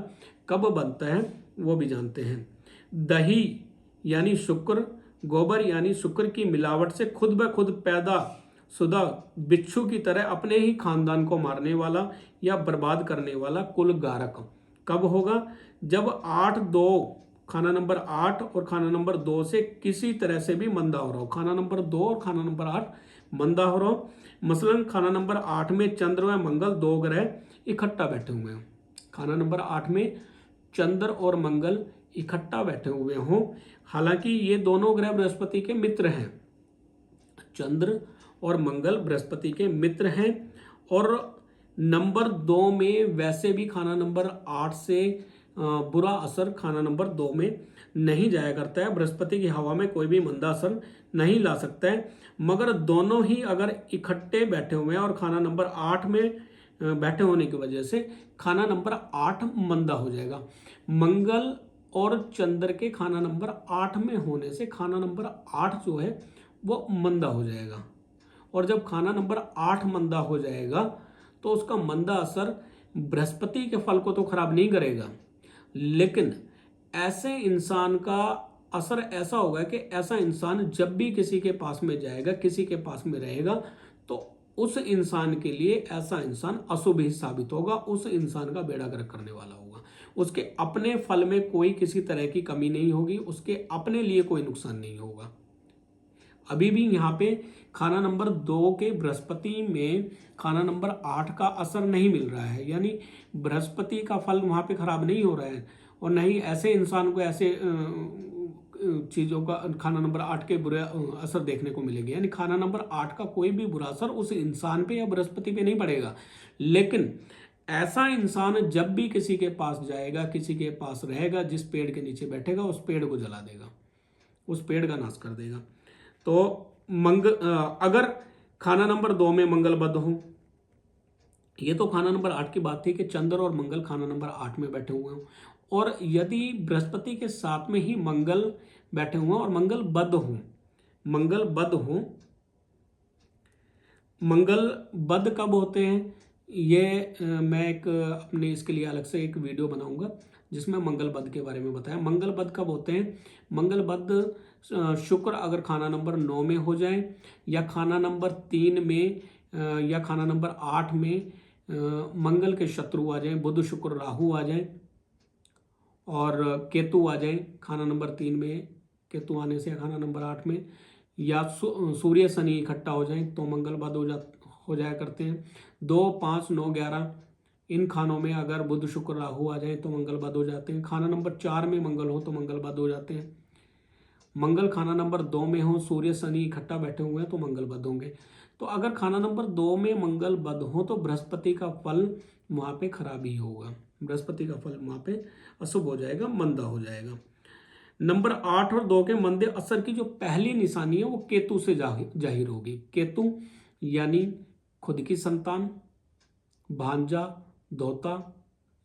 कब बनता है वो भी जानते हैं। दही यानी शुक्र, गोबर यानी शुक्र की मिलावट से खुद ब खुद पैदा शुदा बिच्छू की तरह अपने ही खानदान को मारने वाला या बर्बाद करने वाला कुल गारक कब होगा? जब 8-2 खाना नंबर 8 और खाना नंबर 2 से किसी तरह से भी मंदा हो रहा हो। खाना नंबर 2 और खाना नंबर 8 मंदा हो रहा हो। मसलन खाना नंबर 8 में चंद्र व मंगल 2 ग्रह इकट्ठा बैठे हुए हों। खाना नंबर 8 में चंद्र और मंगल इकट्ठा बैठे हुए हों। हालांकि ये दोनों ग्रह बृहस्पति के मित्र हैं। चंद्र और मंगल बृहस्पति के मित्र हैं और नंबर 2 में वैसे भी खाना नंबर 8 से बुरा असर खाना नंबर 2 में नहीं जाया करता है। बृहस्पति की हवा में कोई भी मंदा असर नहीं ला सकता है, मगर दोनों ही अगर इकट्ठे बैठे हुए हैं और खाना नंबर 8 में बैठे होने की वजह से खाना नंबर 8 मंदा हो जाएगा। मंगल और चंद्र के खाना नंबर 8 में होने से खाना नंबर 8 जो है वो मंदा हो जाएगा। और जब खाना नंबर 8 मंदा हो जाएगा तो उसका मंदा असर बृहस्पति के फल को तो खराब नहीं करेगा, लेकिन ऐसे इंसान का असर ऐसा होगा कि ऐसा इंसान जब भी किसी के पास में जाएगा, किसी के पास में रहेगा, तो उस इंसान के लिए ऐसा इंसान अशुभ ही साबित होगा, उस इंसान का बेड़ा गर्क करने वाला होगा। उसके अपने फल में कोई किसी तरह की कमी नहीं होगी, उसके अपने लिए कोई नुकसान नहीं होगा। अभी भी यहाँ पे खाना नंबर 2 के बृहस्पति में खाना नंबर 8 का असर नहीं मिल रहा है, यानी बृहस्पति का फल वहाँ पे खराब नहीं हो रहा है और न ही ऐसे इंसान को ऐसे चीज़ों का खाना नंबर 8 के बुरे असर देखने को मिलेंगे। यानी खाना नंबर 8 का कोई भी बुरा असर उस इंसान पे या बृहस्पति पे नहीं पड़ेगा, लेकिन ऐसा इंसान जब भी किसी के पास जाएगा, किसी के पास रहेगा, जिस पेड़ के नीचे बैठेगा उस पेड़ को जला देगा, उस पेड़ का नाश कर देगा। तो अगर खाना नंबर 2 में मंगल बद हो, ये तो खाना नंबर 8 की बात थी कि चंद्र और मंगल खाना नंबर 8 में बैठे हुए हों, और यदि बृहस्पति के साथ में ही मंगल बैठे हुए और मंगल बद हो, मंगल बद हो, मंगल बद कब होते हैं ये मैं एक अपने इसके लिए अलग से एक वीडियो बनाऊंगा जिसमें मंगल बद के बारे में बताया। मंगल बद कब होते हैं? मंगल बद शुक्र अगर खाना नंबर 9 में हो जाए या खाना नंबर 3 में या खाना नंबर 8 में मंगल के शत्रु आ जाएं, बुध शुक्र राहु आ जाएं और केतु आ जाएं खाना नंबर 3 में, केतु आने से खाना नंबर 8 में, या सूर्य शनि इकट्ठा हो जाएं तो मंगल बद हो जाया करते हैं। 2, 5, 9, 11 इन खानों में अगर बुध शुक्र राहु आ जाए तो मंगल बद हो जाते हैं। खाना नंबर 4 में मंगल हो तो मंगल बद हो जाते हैं। मंगल खाना नंबर 2 में हो, सूर्य शनि इकट्ठा बैठे हुए हैं तो मंगल बद होंगे। तो अगर खाना नंबर 2 में मंगल बद हो तो बृहस्पति का फल वहाँ पे खराब ही होगा, बृहस्पति का फल वहाँ पे अशुभ हो जाएगा, मंदा हो जाएगा। नंबर 8 और 2 के मंदे असर की जो पहली निशानी है वो केतु से जाहिर होगी। केतु यानी खुद की संतान, भांजा, धोता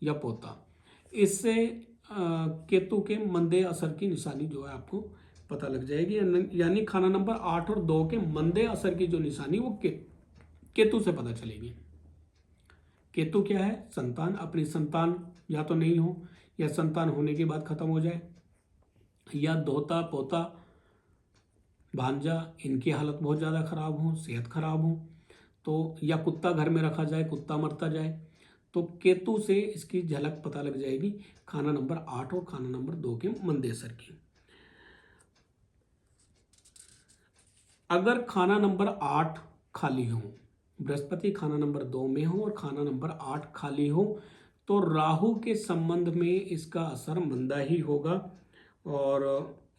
या पोता, इससे केतु के मंदे असर की निशानी जो है आपको पता लग जाएगी। यानी खाना नंबर 8 और 2 के मंदे असर की जो निशानी वो केतु से पता चलेगी। केतु क्या है? संतान। अपनी संतान या तो नहीं हो या संतान होने के बाद खत्म हो जाए, या धोता, पोता, भांजा इनकी हालत बहुत ज़्यादा खराब हो, सेहत खराब हो, तो या कुत्ता घर में रखा जाए, कुत्ता मरता जाए, तो केतु से इसकी झलक पता लग जाएगी खाना नंबर 8 और खाना नंबर 2 के मंदे असर की। अगर खाना नंबर 8 खाली हो, बृहस्पति खाना नंबर 2 में हो और खाना नंबर 8 खाली हो, तो राहु के संबंध में इसका असर मंदा ही होगा और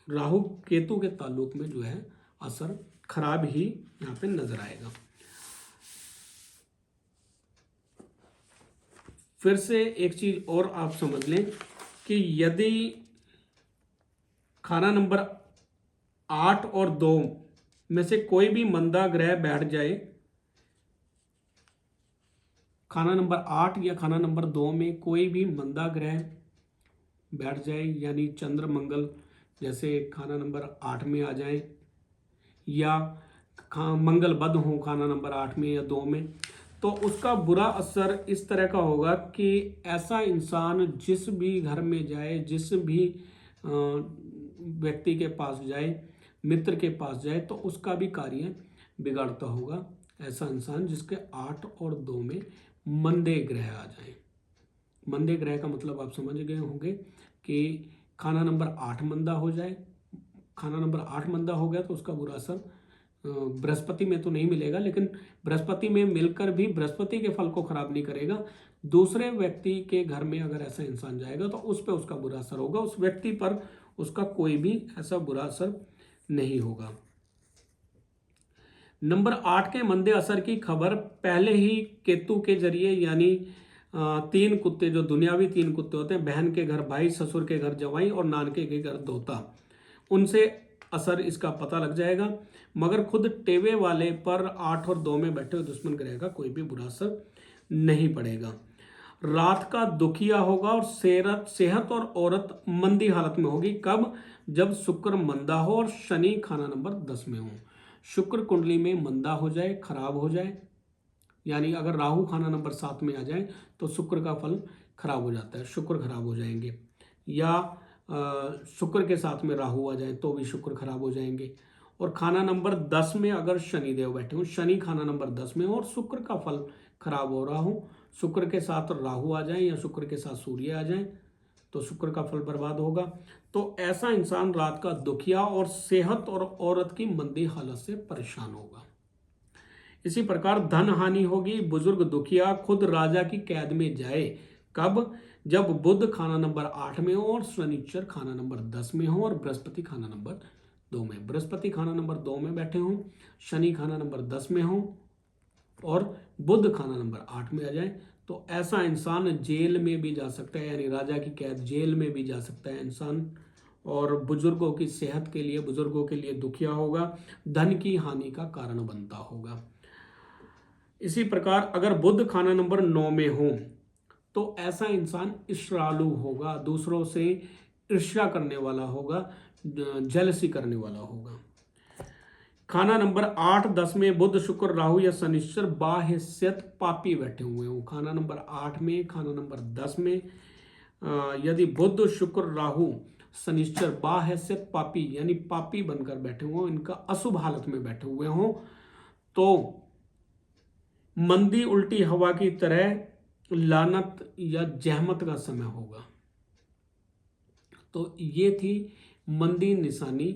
राहु केतु के ताल्लुक में जो है असर खराब ही यहाँ पे नजर आएगा। फिर से एक चीज और आप समझ लें कि यदि खाना नंबर 8 और 2 में से कोई भी मंदा ग्रह बैठ जाए, खाना नंबर 8 या खाना नंबर 2 में कोई भी मंदा ग्रह बैठ जाए, यानी चंद्र मंगल जैसे खाना नंबर 8 में आ जाए, या मंगल बुध हो खाना नंबर 8 में या 2 में, तो उसका बुरा असर इस तरह का होगा कि ऐसा इंसान जिस भी घर में जाए, जिस भी व्यक्ति के पास जाए, मित्र के पास जाए, तो उसका भी कार्य बिगाड़ता होगा। ऐसा इंसान जिसके 8 और 2 में मंदे ग्रह आ जाए। मंदे ग्रह का मतलब आप समझ गए होंगे कि खाना नंबर 8 मंदा हो जाए। खाना नंबर 8 मंदा हो गया तो उसका बुरा असर बृहस्पति में तो नहीं मिलेगा, लेकिन बृहस्पति में मिलकर भी बृहस्पति के फल को खराब नहीं करेगा। दूसरे व्यक्ति के घर में अगर ऐसा इंसान जाएगा तो उस पर उसका बुरा असर होगा, उस व्यक्ति पर उसका कोई भी ऐसा बुरा असर नहीं होगा। नंबर 8 के मंदे असर की खबर पहले ही केतु के जरिए, यानी 3 कुत्ते, जो दुनियावी 3 कुत्ते होते हैं, बहन के घर भाई, ससुर के घर जवाई और नानके के घर दोता, उनसे असर इसका पता लग जाएगा। मगर खुद टेवे वाले पर 8 और 2 में बैठे हुए दुश्मन ग्रह का कोई भी बुरा असर नहीं पड़ेगा। रात का दुखिया होगा और सेहत और औरत मंदी हालत में होगी। कब? जब शुक्र मंदा हो और शनि खाना नंबर 10 में हो। शुक्र कुंडली में मंदा हो जाए, खराब हो जाए, यानी अगर राहु खाना नंबर 7 में आ जाए तो शुक्र का फल खराब हो जाता है, शुक्र खराब हो जाएंगे। या शुक्र के साथ में राहु आ जाए तो भी शुक्र खराब हो जाएंगे। और खाना नंबर 10 में अगर शनिदेव बैठे हो, शनि खाना नंबर 10 में हो और शुक्र का फल खराब हो रहा हो, शुक्र के साथ राहु आ जाए या शुक्र के साथ सूर्य आ जाए, तो शुक्र का फल बर्बाद होगा। तो ऐसा इंसान रात का दुखिया और सेहत और औरत की मंदी हालत से परेशान होगा। इसी प्रकार धन हानि होगी, बुजुर्ग दुखिया, खुद राजा की कैद में जाए। कब? जब बुध खाना नंबर 8 में हो और शनिचर खाना नंबर 10 में हो और बृहस्पति खाना नंबर 2 में। बृहस्पति खाना नंबर 2 में बैठे हों, शनि खाना नंबर 10 में हो और बुध खाना नंबर 8 में आ जाए, तो ऐसा इंसान जेल में भी जा सकता है, यानी राजा की कैद, जेल में भी जा सकता है इंसान। और बुजुर्गों की सेहत के लिए, बुजुर्गों के लिए दुखिया होगा, धन की हानि का कारण बनता होगा। इसी प्रकार अगर बुध खाना नंबर 9 में हो तो ऐसा इंसान ईर्ष्यालु होगा, दूसरों से ईर्ष्या करने वाला होगा, जेलसी करने वाला होगा। खाना नंबर 8, 10 में बुध, शुक्र, राहु या शनिश्चर बाहैसियत पापी बैठे हुए हो। खाना नंबर 8 में, खाना नंबर 10 में यदि बुध, शुक्र, राहु, शनिश्चर बाहैसियत पापी, यानी पापी बनकर बैठे हुए हो, इनका अशुभ हालत में बैठे हुए हो, तो मंदी उल्टी हवा की तरह लानत या जहमत का समय होगा। तो ये थी मंदी निशानी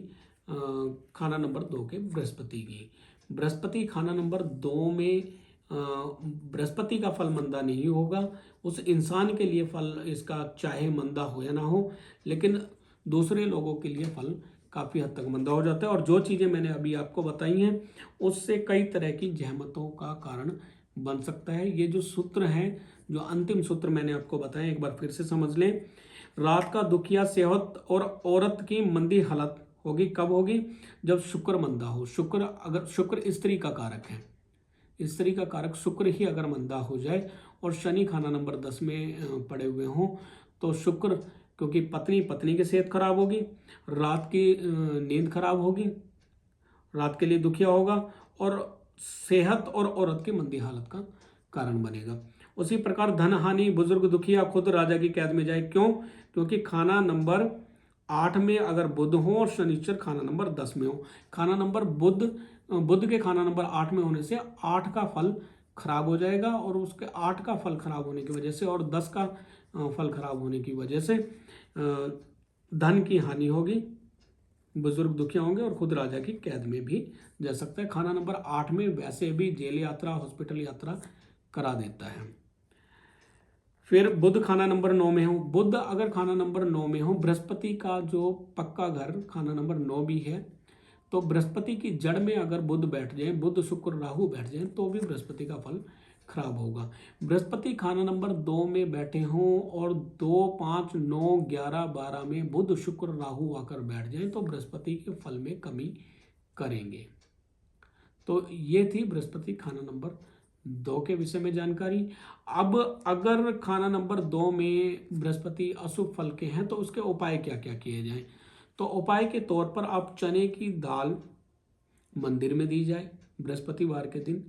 खाना नंबर 2 के बृहस्पति की। बृहस्पति खाना नंबर 2 में बृहस्पति का फल मंदा नहीं होगा। उस इंसान के लिए फल इसका चाहे मंदा हो या ना हो, लेकिन दूसरे लोगों के लिए फल काफ़ी हद तक मंदा हो जाता है। और जो चीज़ें मैंने अभी आपको बताई हैं उससे कई तरह की जहमतों का कारण बन सकता है। ये जो सूत्र हैं, जो अंतिम सूत्र मैंने आपको बताया, एक बार फिर से समझ लें। रात का दुखिया, सेहत और औरत की मंदी हालत होगी। कब होगी? जब शुक्र मंदा हो। शुक्र, अगर शुक्र स्त्री का कारक है, स्त्री का कारक शुक्र ही अगर मंदा हो जाए और शनि खाना नंबर 10 में पड़े हुए हों, तो शुक्र, क्योंकि पत्नी की सेहत खराब होगी, रात की नींद खराब होगी, रात के लिए दुखिया होगा और सेहत और औरत की मंदी हालत का कारण बनेगा। उसी प्रकार धन हानि, बुजुर्ग दुखिया, खुद राजा की कैद में जाए। क्यों? क्योंकि खाना नंबर 8 में अगर बुध हो और शनिचर खाना नंबर 10 में हो। खाना नंबर बुध के खाना नंबर 8 में होने से 8 का फल खराब हो जाएगा और उसके 8 का फल खराब होने की वजह से और 10 का फल खराब होने की वजह से धन की हानि होगी, बुजुर्ग दुखिया होंगे और खुद राजा की कैद में भी जा सकता है। खाना नंबर 8 में वैसे भी जेल यात्रा, हॉस्पिटल यात्रा करा देता है। फिर बुध खाना नंबर 9 में हो। बुध अगर खाना नंबर 9 में हो, बृहस्पति का जो पक्का घर खाना नंबर 9 भी है, तो बृहस्पति की जड़ में अगर बुध बैठ जाए, बुध, शुक्र, राहु बैठ जाए, तो भी बृहस्पति का फल खराब होगा। बृहस्पति खाना नंबर 2 में बैठे हों और 2, 5, 9, 11, 12 में बुध शुक्र राहु आकर बैठ जाएं तो बृहस्पति के फल में कमी करेंगे। तो ये थी बृहस्पति खाना नंबर 2 के विषय में जानकारी। अब अगर खाना नंबर 2 में बृहस्पति अशुभ फल के हैं तो उसके उपाय क्या क्या किए जाएं। तो उपाय के तौर पर आप चने की दाल मंदिर में दी जाए बृहस्पतिवार के दिन।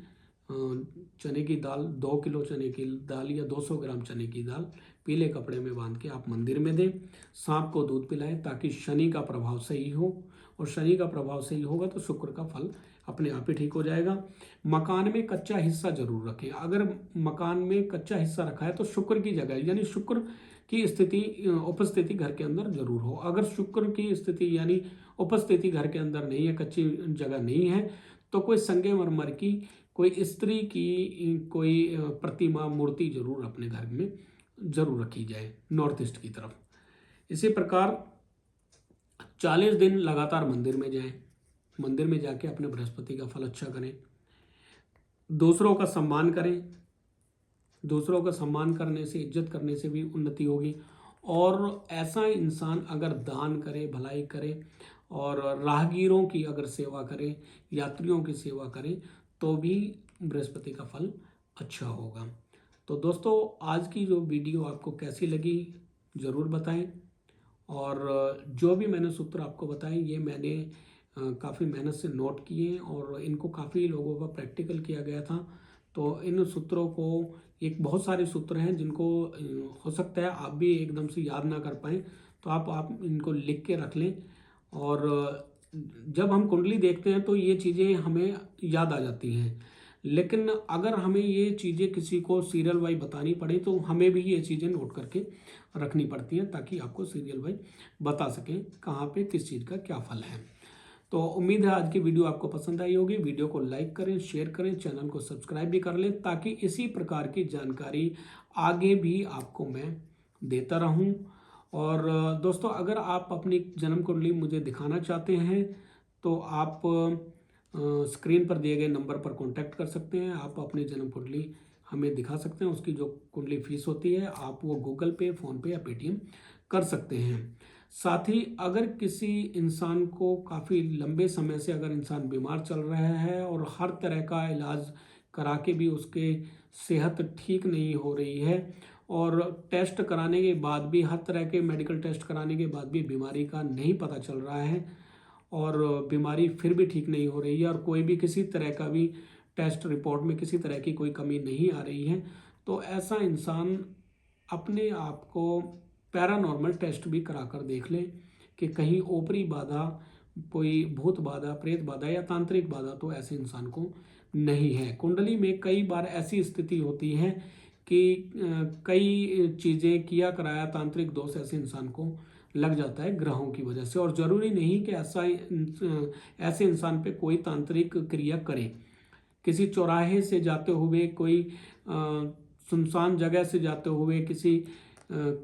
चने की दाल 2 किलो चने की दाल या 200 ग्राम चने की दाल पीले कपड़े में बांध के आप मंदिर में दें। सांप को दूध पिलाएं ताकि शनि का प्रभाव सही हो, और शनि का प्रभाव सही होगा तो शुक्र का फल अपने आप ही ठीक हो जाएगा। मकान में कच्चा हिस्सा जरूर रखें। अगर मकान में कच्चा हिस्सा रखा है तो शुक्र की जगह यानी शुक्र की स्थिति उपस्थिति घर के अंदर जरूर हो। अगर शुक्र की स्थिति यानी उपस्थिति घर के अंदर नहीं है, कच्ची जगह नहीं है, तो कोई संगमरमर की कोई स्त्री की कोई प्रतिमा मूर्ति जरूर अपने घर में जरूर रखी जाए नॉर्थ ईस्ट की तरफ। इसी प्रकार 40 दिन लगातार मंदिर में जाएं। मंदिर में जाके अपने बृहस्पति का फल अच्छा करें। दूसरों का सम्मान करें। दूसरों का सम्मान करने से, इज्जत करने से भी उन्नति होगी। और ऐसा इंसान अगर दान करे, भलाई करे और राहगीरों की अगर सेवा करे, यात्रियों की सेवा करे तो भी बृहस्पति का फल अच्छा होगा। तो दोस्तों, आज की जो वीडियो आपको कैसी लगी ज़रूर बताएं। और जो भी मैंने सूत्र आपको बताए ये मैंने काफ़ी मेहनत से नोट किए और इनको काफ़ी लोगों पर प्रैक्टिकल किया गया था। तो इन सूत्रों को, एक बहुत सारे सूत्र हैं जिनको हो सकता है आप भी एकदम से याद ना कर पाएँ, तो आप इनको लिख के रख लें। और जब हम कुंडली देखते हैं तो ये चीज़ें हमें याद आ जाती हैं, लेकिन अगर हमें ये चीज़ें किसी को सीरियल वाइज बतानी पड़े तो हमें भी ये चीज़ें नोट करके रखनी पड़ती हैं ताकि आपको सीरियल वाइज बता सकें कहाँ पे किस चीज़ का क्या फल है। तो उम्मीद है आज की वीडियो आपको पसंद आई होगी। वीडियो को लाइक करें, शेयर करें, चैनल को सब्सक्राइब भी कर लें ताकि इसी प्रकार की जानकारी आगे भी आपको मैं देता रहूं। और दोस्तों, अगर आप अपनी जन्म कुंडली मुझे दिखाना चाहते हैं तो आप स्क्रीन पर दिए गए नंबर पर कांटेक्ट कर सकते हैं। आप अपनी जन्म कुंडली हमें दिखा सकते हैं। उसकी जो कुंडली फीस होती है आप वो गूगल पे, फ़ोन पे या पेटीएम कर सकते हैं। साथ ही अगर किसी इंसान को काफ़ी लंबे समय से अगर इंसान बीमार चल रहा है और हर तरह का इलाज करा के भी उसके सेहत ठीक नहीं हो रही है और टेस्ट कराने के बाद भी, हर तरह के मेडिकल टेस्ट कराने के बाद भी बीमारी का नहीं पता चल रहा है और बीमारी फिर भी ठीक नहीं हो रही है और कोई भी किसी तरह का भी टेस्ट रिपोर्ट में किसी तरह की कोई कमी नहीं आ रही है, तो ऐसा इंसान अपने आप को पैरानॉर्मल टेस्ट भी करा कर देख ले कि कहीं ऊपरी बाधा, कोई भूत बाधा, प्रेत बाधा या तांत्रिक बाधा तो ऐसे इंसान को नहीं है। कुंडली में कई बार ऐसी स्थिति होती है कि कई चीज़ें किया कराया तांत्रिक दोष ऐसे इंसान को लग जाता है ग्रहों की वजह से। और ज़रूरी नहीं कि ऐसे इंसान पे कोई तांत्रिक क्रिया करे। किसी चौराहे से जाते हुए, कोई सुनसान जगह से जाते हुए, किसी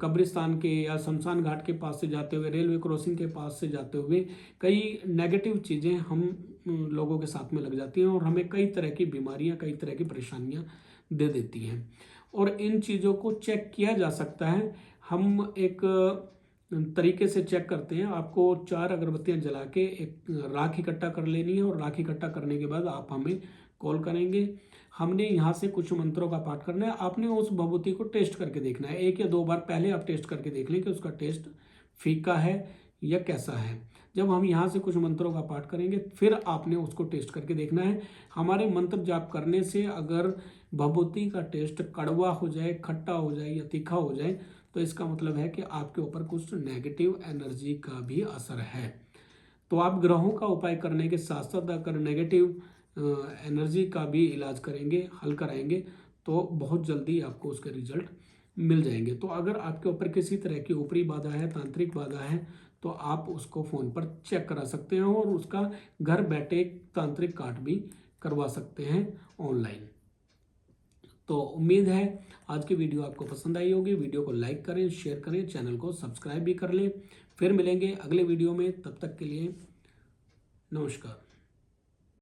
कब्रिस्तान के या शमशान घाट के पास से जाते हुए, रेलवे क्रॉसिंग के पास से जाते हुए कई नेगेटिव चीज़ें हम लोगों के साथ में लग जाती हैं और हमें कई तरह की बीमारियां, कई तरह की परेशानियां दे देती हैं। और इन चीज़ों को चेक किया जा सकता है। हम एक तरीके से चेक करते हैं। आपको 4 अगरबत्तियां जला के एक राख इकट्ठा कर लेनी है और राख इकट्ठा करने के बाद आप हमें कॉल करेंगे। हमने यहाँ से कुछ मंत्रों का पाठ करना है। आपने उस भभूति को टेस्ट करके देखना है। 1 या 2 बार पहले आप टेस्ट करके देख लें कि उसका टेस्ट फीका है या कैसा है। जब हम यहाँ से कुछ मंत्रों का पाठ करेंगे फिर आपने उसको टेस्ट करके देखना है। हमारे मंत्र जाप करने से अगर भभूति का टेस्ट कड़वा हो जाए, खट्टा हो जाए या तीखा हो जाए तो इसका मतलब है कि आपके ऊपर कुछ नेगेटिव एनर्जी का भी असर है। तो आप ग्रहों का उपाय करने के साथ साथ अगर नेगेटिव एनर्जी का भी इलाज करेंगे, हल कराएंगे तो बहुत जल्दी आपको उसके रिजल्ट मिल जाएंगे। तो अगर आपके ऊपर किसी तरह की ऊपरी बाधा है, तांत्रिक बाधा है, तो आप उसको फ़ोन पर चेक करा सकते हैं और उसका घर बैठे तांत्रिक कार्ड भी करवा सकते हैं ऑनलाइन। तो उम्मीद है आज की वीडियो आपको पसंद आई होगी। वीडियो को लाइक करें, शेयर करें, चैनल को सब्सक्राइब भी कर लें। फिर मिलेंगे अगले वीडियो में, तब तक के लिए नमस्कार।